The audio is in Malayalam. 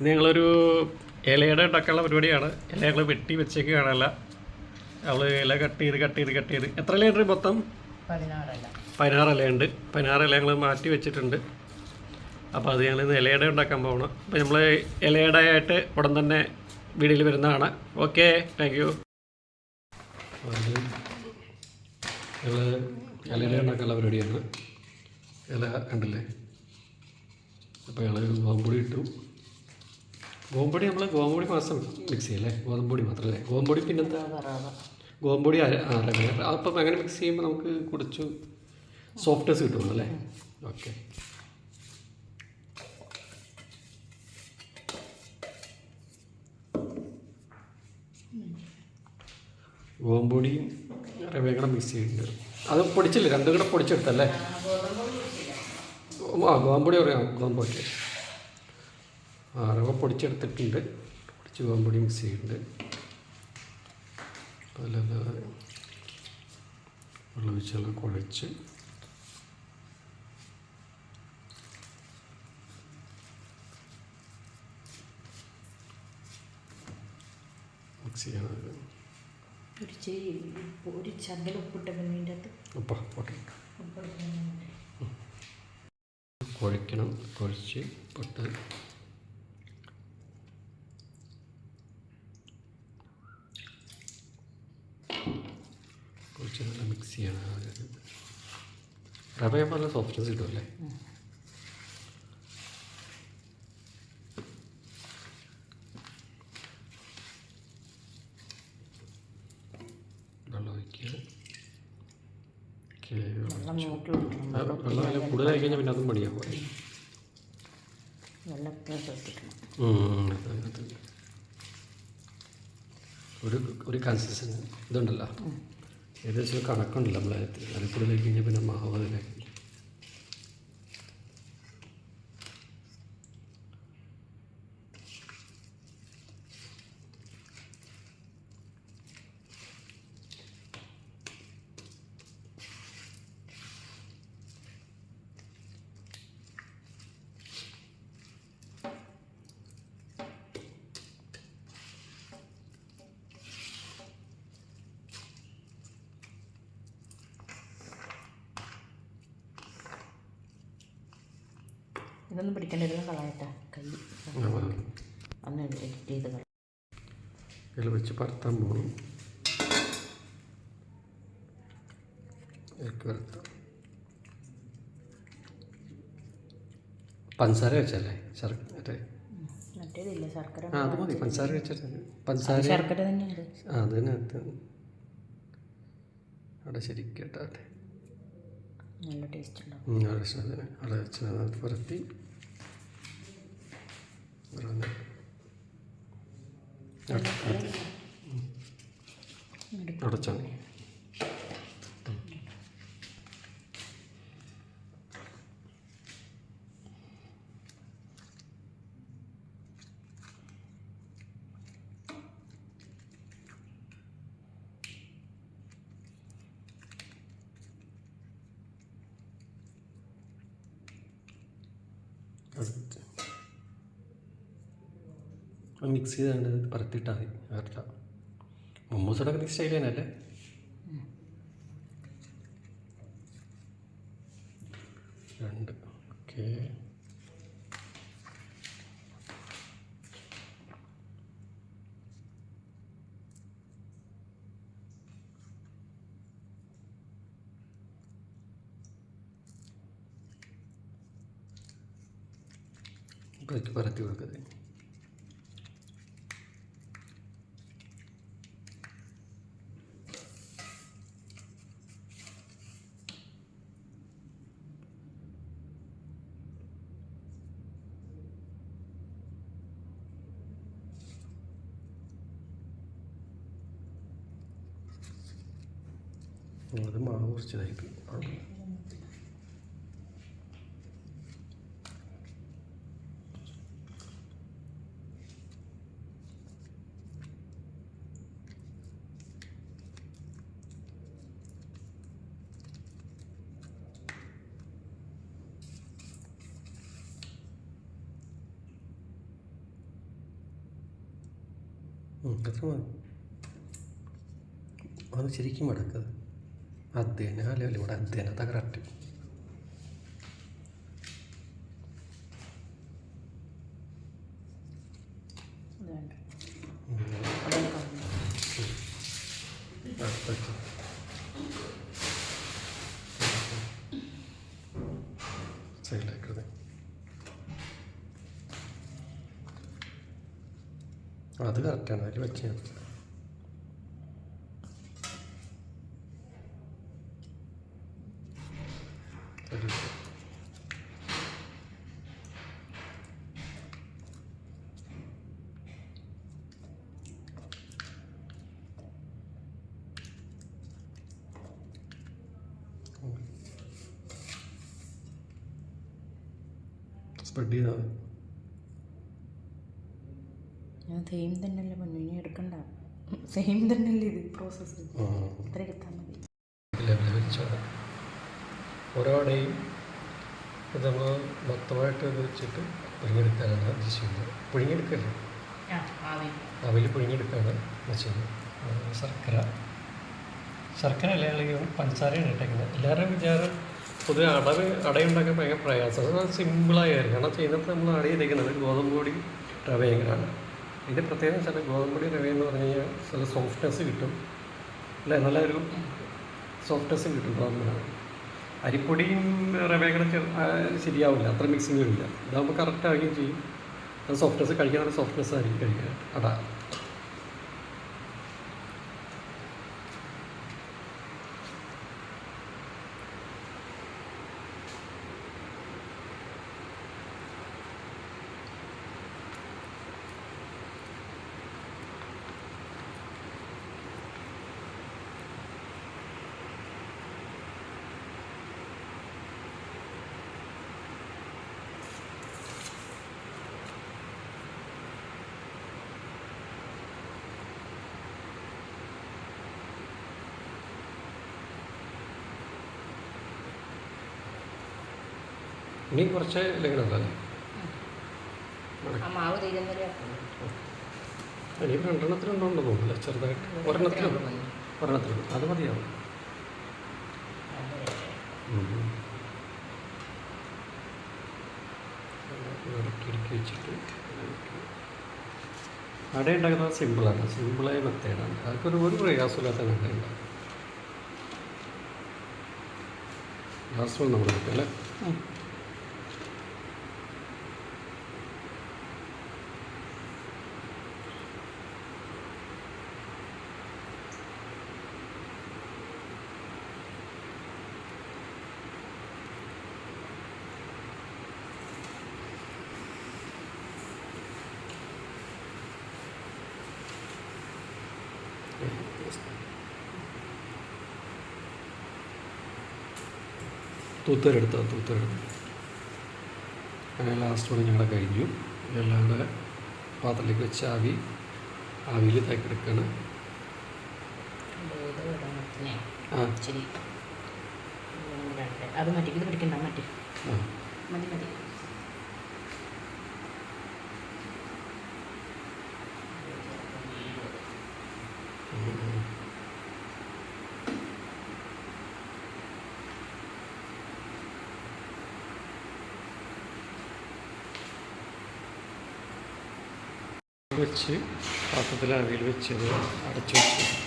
ഞങ്ങളൊരു ഇലയുടെ ഉണ്ടാക്കാനുള്ള പരിപാടിയാണ്. ഇല ഞങ്ങൾ വെട്ടി വെച്ചേക്ക് കാണാനല്ല, അവൾ ഇല കട്ട് ചെയ്ത് എത്ര ഇലയുണ്ട് മൊത്തം? 16 ഇലയുണ്ട്. 16 ഇല ഞങ്ങൾ മാറ്റി വെച്ചിട്ടുണ്ട്. അപ്പോൾ അത് ഞങ്ങൾ ഇന്ന് ഇലയുടെ ഉണ്ടാക്കാൻ പോകണം. അപ്പോൾ നമ്മൾ ഇലയുടെ ആയിട്ട് ഉടൻ തന്നെ വീഡിയോയിൽ വരുന്നതാണ്. Okay, thank you. ഞങ്ങൾ ഇലയുടെ ഉണ്ടാക്കാനുള്ള പരിപാടിയാണ്. ഇല കണ്ടില്ലേ? അപ്പോൾ ഞങ്ങൾ ഗോതമ്പൊടി ഇട്ടു. ഗോതമ്പൊടി മാസം മിക്സ് ചെയ്യല്ലേ? ഗോതമ്പൊടി മാത്രമല്ലേ? ഗോതമ്പൊടി പിന്നെന്താ? ഗോതമ്പൊടി റവ. അപ്പം അങ്ങനെ മിക്സ് ചെയ്യുമ്പോൾ നമുക്ക് കുറച്ച് സോഫ്റ്റ്നെസ് കിട്ടുള്ളൂ അല്ലേ? ഓക്കെ. ഗോതമ്പൊടിയും റവയും കൂടെ മിക്സ് ചെയ്തിട്ടുണ്ട്. അത് പൊടിച്ചില്ലേ? രണ്ടും കൂടെ പൊടിച്ചെടുത്തല്ലേ? ഗോതമ്പൊടി പറയാം. ഗോതമ്പൊടി റവ പൊടിച്ചെടുത്തിട്ടുണ്ട്. ഗോതമ്പൊടി മിക്സ് ചെയ്തിട്ടുണ്ട്. അതിലല്ലാതെ വെള്ളം ഒഴിച്ചെല്ലാം കുഴച്ച് മിക്സ് ചെയ്യണം. ഒരു ചന്തൽ ഉപ്പിട്ട മീൻ്റെ ഉപ്പ ഓക്കെ. കുഴയ്ക്കണം. കുഴച്ച് പൊട്ട് കുറച്ച് നല്ല മിക്സ് ചെയ്യണം. റവ നല്ല സോഫ്റ്റ്നെസ് കിട്ടുമല്ലേ? വെള്ളം ഒഴിക്കുക. വെള്ളം കൂടുതലായി കഴിഞ്ഞാൽ പിന്നെ അതും മടിയാവും. ഒരു കൺസിസ്റ്റൻസി ഇതുണ്ടല്ലോ, ഏകദേശം ഒരു കണക്കുണ്ടല്ലോ നമ്മളെ അതിൽ കൂടുതലായി കഴിഞ്ഞാൽ പിന്നെ മാവ് അതിലാക്കി. ഇതൊന്നും പിടിക്കേണ്ടതെല്ലാം കളയട്ടെ. കൈ അന്ന് എഡിറ്റ് ചെയ്ത് ഇതിൽ വെച്ച് പരത്താൻ പോകണം. പഞ്ചസാര വെച്ചല്ലേ? മറ്റേതില്ല ശർക്കര. അത് മതി. പഞ്ചസാര വെച്ചിട്ട് പഞ്ചസാര ശർക്കര തന്നെയാണ്. അത് തന്നെ അവിടെ ശരിക്കട്ടെ. നല്ല ടേസ്റ്റ് ഉണ്ടാവും. അവിടെ വെച്ച് പുരട്ടി അടച്ചാൽ മതി. മിക്സ് ചെയ്താണ്ട് പരത്തിയിട്ടാൽ മതി. വേറെ മൊമ്മൂസോടൊക്കെ മിക്സ് സ്റ്റൈൽ തന്നെയല്ലേ? രണ്ട് ഓക്കെ. പരത്തി കൊടുക്കുന്നത്. അത് മാവ് കുറച്ചതായി പോയി. അത്ര മതി. അത് ശരിക്കും മടക്കത് അത് തന്നെ അല്ല ഇവിടെ അത് തന്നെ അതാ കറക്റ്റ്. സൈഡിലേക്കത് അത് കറക്റ്റാണ് അതിൽ വെച്ചാൽ സ്പ്രെഡ് ചെയ്താൽ മതി. ഞാൻ സെയിം തന്നെയല്ലേ പണി, ഇനി എടുക്കണ്ട. സെയിം തന്നെയല്ലേ ഇത് പ്രോസസ്സ്, ഇത്രയൊക്കെ എത്താൻ മതി. ലെവലിൽ വെച്ചാൽ ഓരോ അടയും ഇത് നമ്മൾ മൊത്തമായിട്ട് ഇത് വെച്ചിട്ട് പുഴുങ്ങിയെടുക്കാനാണ് ഇത് ചെയ്യുന്നത്. പുഴുങ്ങിയെടുക്കല്ലേ, അവയിൽ പുഴുങ്ങിയെടുക്കുകയാണ് വെച്ചത്. ശർക്കര അല്ല, അല്ലെങ്കിൽ പഞ്ചസാരയാണ് ഇട്ടേക്കുന്നത്. എല്ലാവരുടെയും വിചാരം പൊതുവെ അടയുണ്ടാക്കാൻ ഭയങ്കര പ്രയാസം. അത് സിമ്പിളായിരിക്കും. കാരണം ചെയ്യുന്നത് നമ്മൾ അട ചെയ്തേക്കുന്നത് ഗോതമ്പ് പൊടി റവയാണ്. ഇതിൻ്റെ പ്രത്യേകത വെച്ചാൽ ഗോതമ്പ് പൊടി റവയെന്ന് പറഞ്ഞു കഴിഞ്ഞാൽ നല്ല സോഫ്റ്റ്നെസ് കിട്ടും, അല്ലേ, നല്ലൊരു സോഫ്റ്റ്നെസ് കിട്ടും ഗോതമ്പ്. അരിപ്പൊടിയും റവയും ശരിയാവില്ല, അത്ര മിക്സിങ് വരില്ല. ഇതാകുമ്പോൾ കറക്റ്റ് ആവുകയും ചെയ്യും. അത് സോഫ്റ്റ്നെസ് കഴിക്കാൻ നല്ല സോഫ്റ്റ്നെസ് ആയിരിക്കും കഴിക്കാൻ അട. ഇനി കുറച്ച് ലഗ്നമല്ലേ മാവ് തീരുന്നവരെ ഇനി രണ്ടെണ്ണത്തിലുണ്ടോ തോന്നില്ല, ചെറുതായിട്ട് ഒരെണ്ണത്തിലുണ്ട്, അത് മതിയാവും. ഇടുക്കി വെച്ചിട്ട് അട ഉണ്ടാക്കുന്നത് സിമ്പിളാണ്, സിമ്പിളായ മെത്തേഡാണ്. അതൊക്കെ ഒരു പ്രയാസമില്ലാത്ത മെത്തേഡുണ്ടാകും. ലാസ്റ്റ് നമ്മൾ കിട്ടും അല്ലേ. തൂത്തരെടുത്ത് അങ്ങനെ ലാസ്റ്റ് കൂടെ ഞങ്ങളെ കഴിഞ്ഞു. എല്ലാം കൂടെ പാത്രത്തിലേക്ക് വെച്ച് ആവിയിൽ തേക്കെടുക്കുകയാണ്. ശരി, അത് മതി, ഇത് പിടിക്കണ്ട, മതി മതി മതി. വെച്ച് പാത്രത്തിൽ ആവിയിൽ വെച്ചത് അടച്ചു വെച്ചു.